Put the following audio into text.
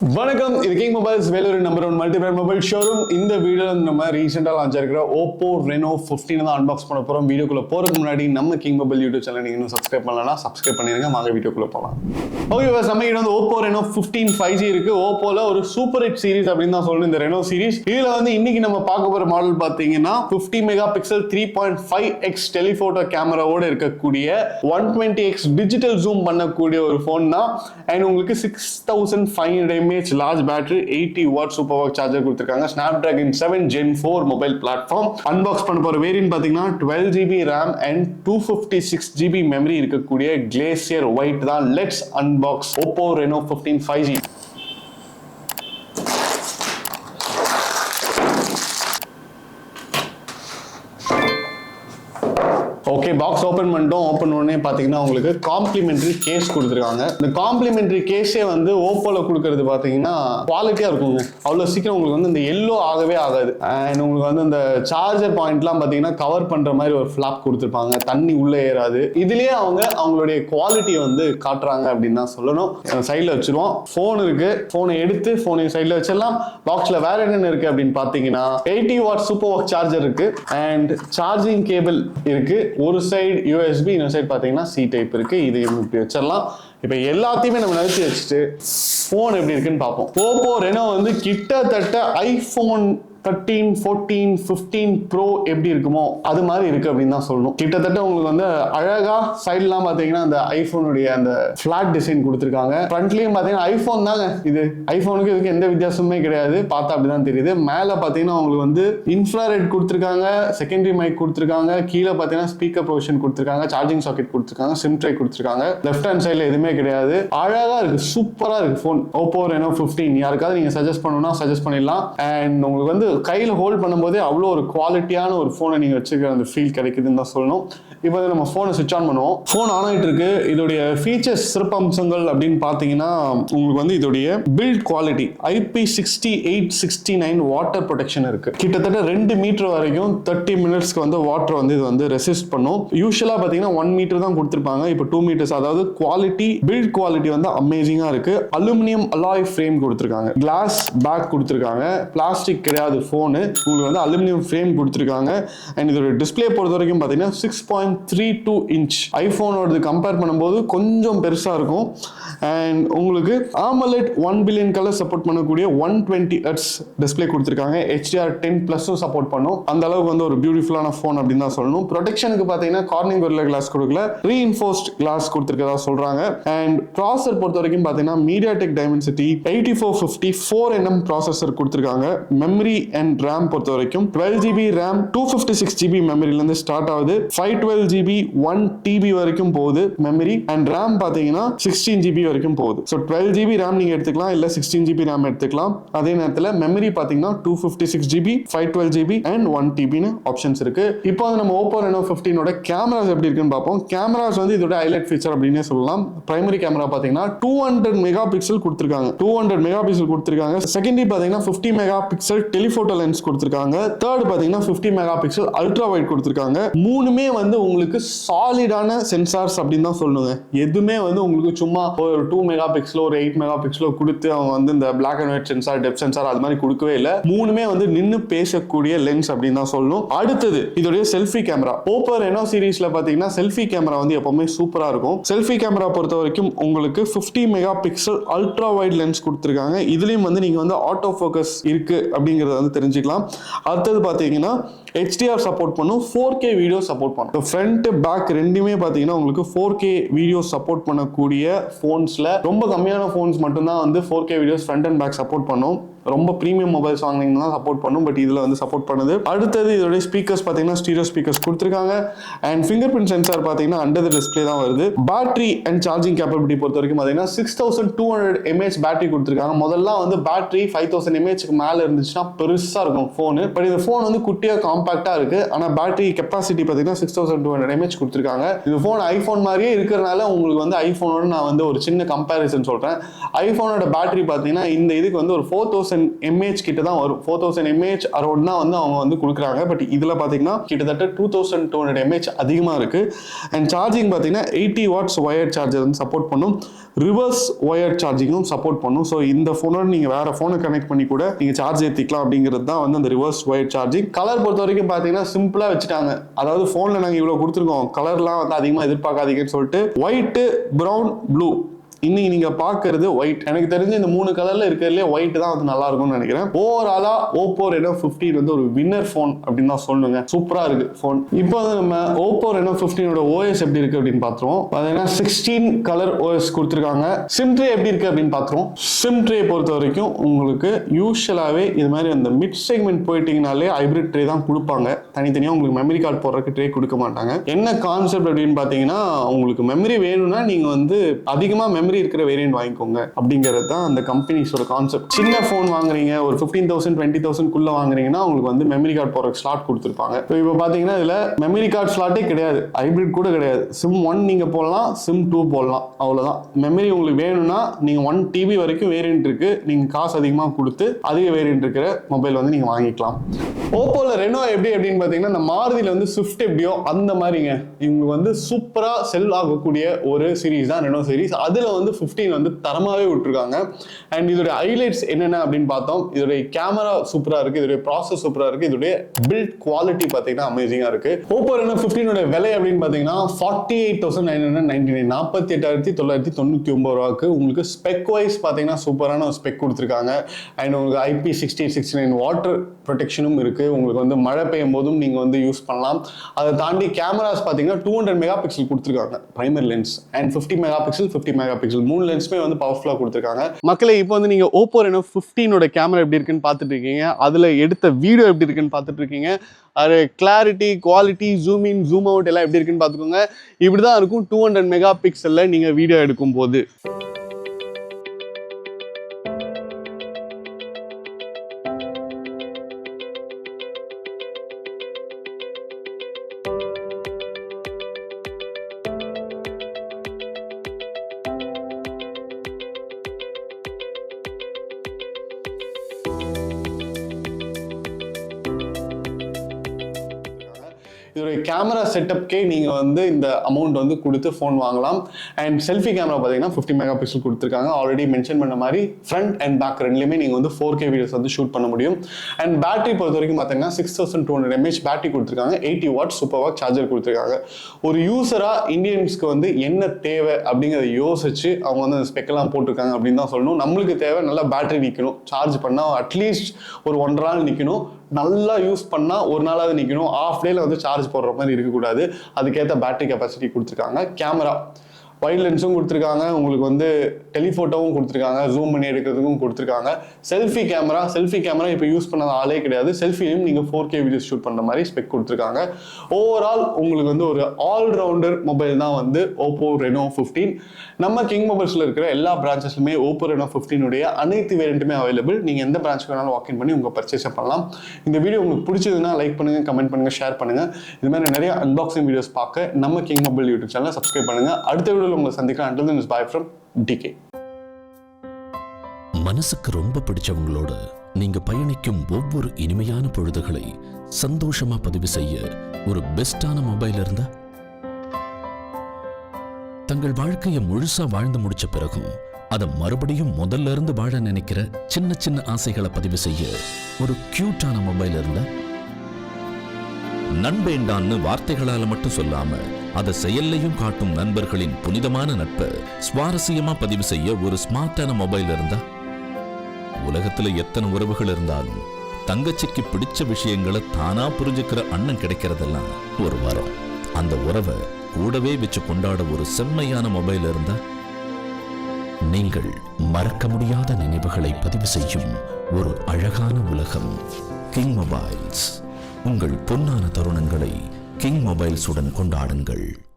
வணக்கம், இது king mobiles Vellore number 1 multi brand mobile showroom. இந்த வீடியோல நம்ம ரீசெண்டா லான்ச் ஆகிற Oppo Reno 15 தான் அன்பாக்ஸ் பண்ண போறோம். வீடியோக்குள்ள போறதுக்கு முன்னாடி நம்ம கிங் மொபைல் யூடியூப் சேனல் நீங்க இன்னும் சப்ஸ்கிரைப் பண்ணலனா சப்ஸ்கிரைப் பண்ணிருங்க. வாங்க வீடியோக்குள்ள போலாம். ஓகே பஸ், நம்ம கிட்ட வந்து Oppo Reno 15 5G இருக்கு. Oppoல ஒரு சூப்பர் ஹிட் சீரிஸ் அப்படின்னு தான் சொல்லணும் இந்த Reno சீரிஸ். இதுல வந்து இன்னைக்கு நம்ம பார்க்க போற மாடல் பாத்தீங்கன்னா 50 மெகா பிக்சல் 3.5x டெலிஃபோட்டோ கேமராவோட இருக்கக்கூடிய 120x டிஜிட்டல் ஜூம் பண்ணக்கூடிய ஒரு போன் தான். அண்ட் உங்களுக்கு 6500 mAh large battery, 80 watt super watt charger கொடுத்திருக்காங்க. Snapdragon 7 Gen 4 mobile platform. Unbox பண்ண போற வேரியன்ட் பாத்தீங்கன்னா 12GB RAM and 256GB memory இருக்கக்கூடிய Glacier White தான். Let's unbox Oppo Reno 15 5G. Okay, box open பண்ணிட்டோம். ஓப்பன் உடனே பார்த்தீங்கன்னா உங்களுக்கு காம்ப்ளிமெண்டரி கேஸ் கொடுத்துருக்காங்க. இந்த காம்ப்ளிமெண்டரி கேஸே வந்து ஓப்போல கொடுக்கறது பார்த்தீங்கன்னா குவாலிட்டியாக இருக்குங்க. அவ்வளோ சீக்கிரம் உங்களுக்கு வந்து இந்த எல்லோ ஆகவே ஆகாது. அண்ட் உங்களுக்கு வந்து இந்த சார்ஜர் பாயிண்ட்லாம் பார்த்தீங்கன்னா கவர் பண்ணுற மாதிரி ஒரு ஃப்ளாப் கொடுத்துருப்பாங்க, தண்ணி உள்ளே ஏறாது. இதுலேயே அவங்களுடைய குவாலிட்டியை வந்து காட்டுறாங்க அப்படின்னு தான் சொல்லணும். சைடில் வச்சுருவோம். ஃபோன் இருக்கு, ஃபோனை எடுத்து ஃபோனை சைடில் வச்சிடலாம். பாக்ஸில் வேற என்னென்ன இருக்கு அப்படின்னு பார்த்தீங்கன்னா 80 வாட் சூப்பர் வாட் சார்ஜர் இருக்கு அண்ட் சார்ஜிங் கேபிள் இருக்கு. ஒரு சைடு USB, இன்னொரு சைடு பார்த்தீங்கன்னா C டைப் இருக்கு. இது இப்படி வச்சிடலாம். இப்போ எல்லாத்தையுமே நம்ம நிறுத்தி வச்சுட்டு ஃபோன் எப்படி இருக்குன்னு பார்ப்போம். Oppo Reno வந்து கிட்டத்தட்ட iPhone 13, 14, 15 Pro எப்படி இருக்குமோ அது மாதிரி இருக்கு அப்படின்னு தான் சொல்லணும். கிட்டத்தட்ட உங்களுக்கு வந்து அழகா சைட்லாம் பார்த்தீங்கன்னா அந்த ஐபோனுடைய அந்த ஃபிளாட் டிசைன் கொடுத்துருக்காங்க. ஃப்ரண்ட்லயும் பார்த்தீங்கன்னா ஐபோன் தாங்க இது. ஐபோனுக்கு இதுக்கு எந்த வித்தியாசமுமே கிடையாது, பார்த்தா அப்படிதான் தெரியுது. மேலே பார்த்தீங்கன்னா உங்களுக்கு வந்து இன்ஃப்ராரெட் கொடுத்துருக்காங்க, செகண்டரி மைக் கொடுத்துருக்காங்க, கீழே பார்த்தீங்கன்னா ஸ்பீக்கர் ப்ரொவிஷன் கொடுத்துருக்காங்க, சார்ஜிங் சாக்கெட் கொடுத்துருக்காங்க, சிம் ட்ரை கொடுத்துருக்காங்க. லெஃப்ட் ஹேண்ட் சைடில் எதுவுமே கிடையாது. அழகா இருக்கு, சூப்பரா இருக்கு ஃபோன் Oppo Reno 15. யாருக்காவது நீங்க சஜஸ்ட் பண்ணணும்னா சஜஸ்ட் பண்ணிடலாம். அண்ட் உங்களுக்கு வந்து கையில் ஹோல்ட் பண்ணும்போதே அவ்வளோ ஒரு குவாலிட்டியான ஒரு ஃபோனை நீங்கள் வச்சுக்கிற அந்த ஃபீல் கிடைக்குதுன்னு தான் சொல்லணும். இப்போ வந்து நம்ம ஃபோனை சுவிட்ச் ஆன் பண்ணுவோம். ஃபோன் ஆன் ஆகிட்டு இருக்கு. இதோடைய ஃபீச்சர்ஸ், சிறப்பம்சங்கள் அப்படின்னு பார்த்தீங்கன்னா உங்களுக்கு வந்து இதோடைய build quality IP6869 water protection இருக்கு. கிட்டத்தட்ட 2 மீட்டர் வரைக்கும் 30 மினிட்ஸ்க்கு வந்து வாட்டர் வந்து இது வந்து ரெசிஸ்ட் பண்ணும். யூஸ்வலாக பார்த்தீங்கன்னா 1 மீட்டர் தான் கொடுத்துருப்பாங்க, இப்போ 2 மீட்டர்ஸ். அதாவது குவாலிட்டி, பில்ட் குவாலிட்டி வந்து அமேசிங்காக இருக்கு. அலுமினியம் அலாய் ஃப்ரேம் கொடுத்துருக்காங்க, கிளாஸ் பேக் கொடுத்துருக்காங்க, பிளாஸ்டிக் கிடையாது. ஃபோனு உங்களுக்கு வந்து அலுமினியம் ஃப்ரேம் கொடுத்துருக்காங்க. அண்ட் இதோட டிஸ்பிளே பொறுத்த வரைக்கும் பார்த்தீங்கன்னா 6.32 இன்ச். ஐஃபோனோட கம்பேர் பண்ணும்போது கொஞ்சம் பெருசாக இருக்கும். அண்ட் உங்களுக்கு AMOLED 1 பில்லியன் கலர் சப்போர்ட் பண்ணக்கூடிய 120 Hz டிஸ்பிளே கொடுத்துருக்காங்க. HDR10+ சப்போர்ட் பண்ணும். அந்த அளவுக்கு வந்து ஒரு பியூட்டிஃபுல்லான ஃபோன் அப்படின்னு தான் சொல்லணும். ப்ரொடெக்ஷனுக்கு பார்த்தீங்கன்னா கார்னிங் கொரில்லா கிளாஸ் கொடுக்கல, ரீஇன்ஃபோர்ஸ்ட் கிளாஸ் கொடுத்துருக்கதா சொல்றாங்க. அண்ட் ப்ராசஸர் பொறுத்த வரைக்கும் பார்த்தீங்கன்னா MediaTek Dimensity 8450 4nm ப்ராசஸர் கொடுத்துருக்காங்க. மெமரி அண்ட் RAM பொறுத்த வரைக்கும் 12GB RAM 256GB மெமரில இருந்து ஸ்டார்ட் ஆகுது. 512GB 1TB வரைக்கும் போகுது மெமரி. அண்ட் RAM பாத்தீங்கன்னா 16GB வரைக்கும் போகுது. ஸோ 12GB RAM நீங்க எடுத்துக்கலாம், இல்ல 16GB RAM எடுத்துக்கலாம். அதே நேரத்தில் மெமரி பாத்தீங்கன்னா 256GB 512GB and 1TB options இருக்கு. இப்போ வந்து நம்ம Oppo Reno 15 கேமராஸ் எப்படி இருக்குன்னு பார்ப்போம். கேமராஸ் வந்து இதோட ஹைலைட் ஃபீச்சர் அப்படின்னே சொல்லலாம். பிரைமரி கேமரா பாத்தீங்கன்னா 200 மெகா பிக்சல் கொடுத்திருக்காங்க. 200 மெகா பிக்சல் கொடுத்திருக்காங்க. செகண்டரி பாத்தீங்கன்னா 50 மெகா பிக்சல் டெலிஃபோட்டோ லென்ஸ் கொடுத்திருக்காங்க. தேர்ட் பாத்தீங்கன்னா 50 மெகா பிக்சல் அல்ட்ரா வைட் கொடுத்திருக்காங்க. மூணுமே வந்து உங்களுக்கு சாலிடான சென்சார்ஸ் அப்படின்னு தான் சொல்லுங்க. எதுவுமே வந்து உங்களுக்கு சும்மா ஒரு 2 மெகா பிக்சலோ ஒரு 8 மெகா பிக்சலோ கொடுத்து அவங்க வந்து இந்த black and white sensor, depth sensor அது மாதிரி கொடுக்கவே இல்லை. மூணுமே வந்து நின்று பேசக்கூடிய லென்ஸ் அப்படின்னு தான் சொல்லணும். அடுத்தது இதோடைய செல்ஃபி கேமரா. Oppo Reno சீரிஸ்ல பாத்தீங்கன்னா செல்ஃபி கேமரா வந்து எப்பவுமே சூப்பரா இருக்கும். செல்ஃபி கேமரா பொறுத்த வரைக்கும் உங்களுக்கு 50 mega pixel ultra wide lens கொடுத்திருக்காங்க. இதுலயும் வந்து நீங்க வந்து ஆட்டோ ஃபோக்கஸ் இருக்கு அப்படிங்கறத வந்து தெரிஞ்சுக்கலாம். அடுத்தது பாத்தீங்கன்னா HDR சப்போர்ட் பண்ணும், 4K வீடியோ சப்போர்ட் பண்ணும். ஃப்ரண்ட் பேக் ரெண்டுமே பாத்தீங்கன்னா உங்களுக்கு 4K வீடியோ சப்போர்ட் பண்ணக்கூடிய போன்ஸ்ல ரொம்ப கம்மியான போன்ஸ் மட்டும்தான் வந்து 4K videos front and back support பண்ணும். ரொம்ப பிரீமியம் மொபைல்ஸ் வாங்கினீங்கன்னா சப்போர்ட் பண்ணும், பட் இதுல வந்து சப்போர்ட் பண்ணுது. அடுத்தது இதோட ஸ்பீக்கர்ஸ் பாத்தீங்கன்னா ஸ்டீரியோ ஸ்பீக்கர்ஸ் கொடுத்திருக்காங்க. அண்ட் ஃபிங்கர் பிரிண்ட் சென்சார் பாத்தீங்கன்னா அண்டர் தி டிஸ்ப்ளே தான் வருது. பேட்டரி அண்ட் சார்ஜிங் கேப்பபிலிட்டி பொறுத்த வரைக்கும் பாத்தீங்கன்னா 6200 mAh பேட்டரி கொடுத்திருக்காங்க. முதல்ல வந்து பேட்டரி 5000 mAh மேல இருந்துச்சுன்னா பெருசா இருக்கும் ஃபோனு. பட் இந்த ஃபோன் வந்து குட்டியா காம்பாக்டா இருக்கு. ஆனா பேட்டரி கெப்பாசிட்டி பாத்தீங்கன்னா 6200 mAh கொடுத்துருக்காங்க. இந்த ஃபோன் ஐபோன் மாதிரியே இருக்கிறனால உங்களுக்கு வந்து ஐபோனோட நான் வந்து ஒரு சின்ன கம்பேரிசன் சொல்றேன். ஐபோனோட பேட்டரி பாத்தீங்கன்னா இந்த இதுக்கு வந்து ஒரு 4000 mAh கிட்ட தான் வரும். 4000 mAh அரௌண்ட் தான் வந்து அவங்க வந்து கொடுக்குறாங்க. பட் இதுல பாத்தீங்கன்னா கிட்டத்தட்ட 2200 mAh அதிகமா இருக்கு. அண்ட் சார்ஜிங் பாத்தீங்கன்னா 80 வாட்ஸ் ஒயர்ட் சார்ஜர் வந்து சப்போர்ட் பண்ணும். ரிவர்ஸ் ஒயர்ட் சார்ஜிங்கும் சப்போர்ட் பண்ணும். ஸோ இந்த ஃபோனோட நீங்க வேற ஃபோனை கனெக்ட் பண்ணி கூட நீங்க சார்ஜ் ஏற்றிக்கலாம் அப்படிங்கிறது தான் வந்து அந்த ரிவர்ஸ் ஒயர்ட் சார்ஜிங். கலர் பொறுத்த வரைக்கும் பாத்தீங்கன்னா சிம்பிளா வச்சுட்டாங்க. அதாவது போன்ல நாங்க இவ்வளவு கொடுத்துருக்கோம், கலர்லாம் வந்து அதிகமா எதிர்பார்க்காதீங்கன்னு சொல்லிட்டு ஒயிட், பிரவுன், ப்ளூ இன்னைக்கு நீங்க பாக்குறது ஒயிட். எனக்கு தெரிஞ்சு இந்த 3 கலர்ல இருக்கிறதுலே ஒயிட் தான் வந்து நல்லா இருக்கும்னு நினைக்கிறேன். ஓவராலா Oppo Reno 15 வந்து ஒரு வின்னர் போன் அப்படின்னு தான் சொல்லுங்க. சூப்பரா இருக்கு போன். இப்போ வந்து நம்ம Oppo Reno 15 OS எப்படி இருக்கு அப்படின்னு பாத்துருவோம். பாத்தீங்கன்னா 16 கலர் OS கொடுத்துருக்காங்க. சிம் ட்ரே எப்படி இருக்கு அப்படின்னு பாத்துருவோம். சிம் ட்ரே பொறுத்த வரைக்கும் உங்களுக்கு யூஸ்வலாவே இது மாதிரி அந்த மிட் செக்மெண்ட் போயிட்டீங்கனாலே ஹைபிரிட் ட்ரே தான் கொடுப்பாங்க. தனித்தனியா உங்களுக்கு மெமரி கார்டு போடுறதுக்கு ட்ரே கொடுக்க மாட்டாங்க. என்ன கான்செப்ட் அப்படின்னு பாத்தீங்கன்னா, உங்களுக்கு மெமரி வேணும்னா நீங்க வந்து அதிகமா மெமரி இருக்கிற வேரியன்ட் வாங்கிக்கோங்க அப்படிங்கிறது தான் அந்த கம்பெனிஸோட கான்செப்ட். சின்ன போன் வாங்குறீங்க, ஒரு 15,000 20,000 குள்ள வாங்குறீங்கன்னா உங்களுக்கு வந்து மெமரி கார்டு போற ஸ்லாட் கொடுத்துருப்பாங்க. இப்போ பாத்தீங்கன்னா இதுல மெமரி கார்டு ஸ்லாட்டே கிடையாது, ஹைபிரிட் கூட கிடையாது. சிம் 1 நீங்க போடலாம், சிம் 2 போடலாம், அவ்வளவுதான். மெமரி உங்களுக்கு வேணும்னா நீங்க 1 TB வரைக்கும் வேரியன்ட் இருக்கு. நீங்க காசு அதிகமா கொடுத்து அதிக வேரியன்ட் இருக்கிற மொபைல் வந்து நீங்க வாங்கிக்கலாம். ஓப்போல ரெனோ எப்படி அப்படின்னு பாத்தீங்கன்னா, இந்த மாருதியில வந்து ஸ்விஃப்ட் எப்படியோ அந்த மாதிரிங்க இவங்களுக்கு வந்து சூப்பரா செல் ஆகக்கூடிய ஒரு சீரீஸ் தான் ரெனோ சீரீஸ். அதுல வந்து 15 வந்து தரமாவே விட்டுருக்காங்க. அண்ட் இதோட ஹைலைட்ஸ் என்னென்ன அப்படின்னு பார்த்தோம். இதோடைய கேமரா சூப்பரா இருக்கு, இதோடைய ப்ராசஸ் சூப்பரா இருக்கு, இதோடைய பில்ட் குவாலிட்டி பாத்தீங்கன்னா அமேசிங்கா இருக்கு. Oppo Reno 15 விலை அப்படின்னு பாத்தீங்கன்னா 48,999 48,999 ரூபாய்க்கு உங்களுக்கு ஸ்பெக் வைஸ் பாத்தீங்கன்னா சூப்பரான ஸ்பெக் கொடுத்துருக்காங்க. அண்ட் உங்களுக்கு IP6869 வாட்டர் ப்ரொடெக்ஷனும் இருக்கு. உங்களுக்கு வந்து மழை பெய்யும் போதும் நீங்க வந்து யூஸ் பண்ணலாம். அதை தாண்டி கேமராஸ் பாத்தீங்கன்னா 200 மெகா பிக்சல் கொடுத்துருக்காங்க primary lens. And 50 mega pixel 50 mega pixel 3 லென்ஸ்மே வந்து பவர்ஃபுல்லா கொடுத்துருக்காங்க. மக்களே இப்போ வந்து நீங்க Oppo Reno 15 கேமரா எப்படி இருக்குன்னு பார்த்துட்டு இருக்கீங்க. அதுல எடுத்த வீடியோ எப்படி இருக்குன்னு பார்த்துட்டு இருக்கீங்க. அது clarity, quality, zoom in, zoom out எல்லாம் எப்படி இருக்குன்னு பார்த்துக்கோங்க. இப்படிதான் இருக்கும் 200 மெகா பிக்சல்ல நீங்க வீடியோ எடுக்கும் போது. இதோட கேமரா செட்டப்கே நீங்க வந்து இந்த அமௌண்ட் வந்து கொடுத்து ஃபோன் வாங்கலாம். அண்ட் செல்ஃபி கேமரா பார்த்தீங்கன்னா 50 மெகா பிக்சல் கொடுத்துருக்காங்க. ஆல்ரெடி மென்ஷன் பண்ண மாதிரி ஃப்ரண்ட் அண்ட் பேக் ரெண்டுலையுமே நீங்க வந்து 4K வீடியோஸ் வந்து ஷூட் பண்ண முடியும். அண்ட் பேட்டரி பொறுத்த வரைக்கும் பார்த்தீங்கன்னா 6200 mAh பேட்டரி கொடுத்துருக்காங்க. 80 வாட் சூப்பர் வாட் சார்ஜர் கொடுத்துருக்காங்க. ஒரு யூசரா இந்தியன்ஸ்க்கு வந்து என்ன தேவை அப்படிங்கிறத யோசிச்சு அவங்க வந்து அந்த ஸ்பெக்கெல்லாம் போட்டிருக்காங்க அப்படின்னு தான் சொல்லணும். நம்மளுக்கு தேவை நல்லா பேட்டரி நிற்கணும், சார்ஜ் பண்ணால் அட்லீஸ்ட் ஒரு 1.5 நாள் நிற்கணும், நல்லா யூஸ் பண்ணா ஒரு நாளாவது நிற்கணும், ஆஃப் டேல வந்து சார்ஜ் போடுற மாதிரி இருக்கக்கூடாது. அதுக்கேற்ற பேட்டரி கெப்பாசிட்டி கொடுத்துருக்காங்க. கேமரா வைட் லென்ஸும் கொடுத்துருக்காங்க, உங்களுக்கு வந்து டெலிஃபோட்டோவும் கொடுத்துருக்காங்க, ஜூம் பண்ணி எடுக்கிறதுக்கும் கொடுத்துருக்காங்க. செல்ஃபி கேமரா இப்போ யூஸ் பண்ணாத ஆளே கிடையாது. செல்ஃபிலையும் நீங்கள் 4K வீடியோஸ் ஷூட் பண்ணுற மாதிரி ஸ்பெக் கொடுத்துருக்காங்க. ஓவரால் உங்களுக்கு வந்து ஒரு ஆல்ரவுண்டர் மொபைல் தான் வந்து Oppo Reno 15. நம்ம கிங் மொபைல்ஸில் இருக்கிற எல்லா பிரான்ச்சஸ்லுமே Oppo Reno 15 அனைத்து வேரியண்ட்டுமே அவைலபிள். நீங்கள் எந்த பிரான்ச்சுக்கு வேணாலும் வாக்கின் பண்ணி உங்கள் பர்ச்சேஸை பண்ணலாம். இந்த வீடியோ உங்களுக்கு பிடிச்சதுன்னா லைக் பண்ணுங்கள், கமெண்ட் பண்ணுங்கள், ஷேர் பண்ணுங்கள். இது மாதிரி நிறைய அன்பாக்சிங் வீடியோஸ் பார்க்க நம்ம கிங் மொபைல் யூடியூப் சேனலை சப்ஸ்கிரைப் பண்ணுங்கள். அடுத்த வீடியோ உங்களை சந்திக்கலாம். Until then, bye from DK. மனசுக்கு ரொம்ப பிடிச்சவங்களோட நீங்க பயணிக்கும் ஒவ்வொரு இனிமையான பொழுதுகளை சந்தோஷமா பதிவு செய்ய ஒரு பெஸ்டான மொபைல் இருந்தா, தங்கள் வாழ்க்கையை முழுசா வாழ்ந்து முடிச்ச பிறகும் அதை மறுபடியும் முதல்ல இருந்து வாழ நினைக்கிற சின்ன சின்ன ஆசைகளை பதிவு செய்ய ஒரு கியூட்டான மொபைல் இருந்தா, நண்பேண்டான்னு வார்த்தைகளால மட்டும் சொல்லாம அதை செயல்லையும் காட்டும் நண்பர்களின் புனிதமான நட்பை சுவாரஸ்யமா பதிவு செய்ய ஒரு ஸ்மார்ட்டான மொபைல் இருந்தா, உலகத்துல எத்தனை உறவுகள் இருந்தாலும் தங்கச்சிக்கு பிடிச்ச விஷயங்களை தானா புரிஞ்சுக்கிற அண்ணன் கிடைக்கிறதெல்லாம் ஒரு வரம். அந்த உறவை கூடவே வச்சு கொண்டாட ஒரு செம்மையான மொபைல் இருந்தா, நீங்கள் மறக்க முடியாத நினைவுகளை பதிவு செய்யும் ஒரு அழகான உலகம் கிங் மொபைல்ஸ். உங்கள் பொன்னான தருணங்களை கிங் மொபைல்ஸுடன் கொண்டாடுங்கள்.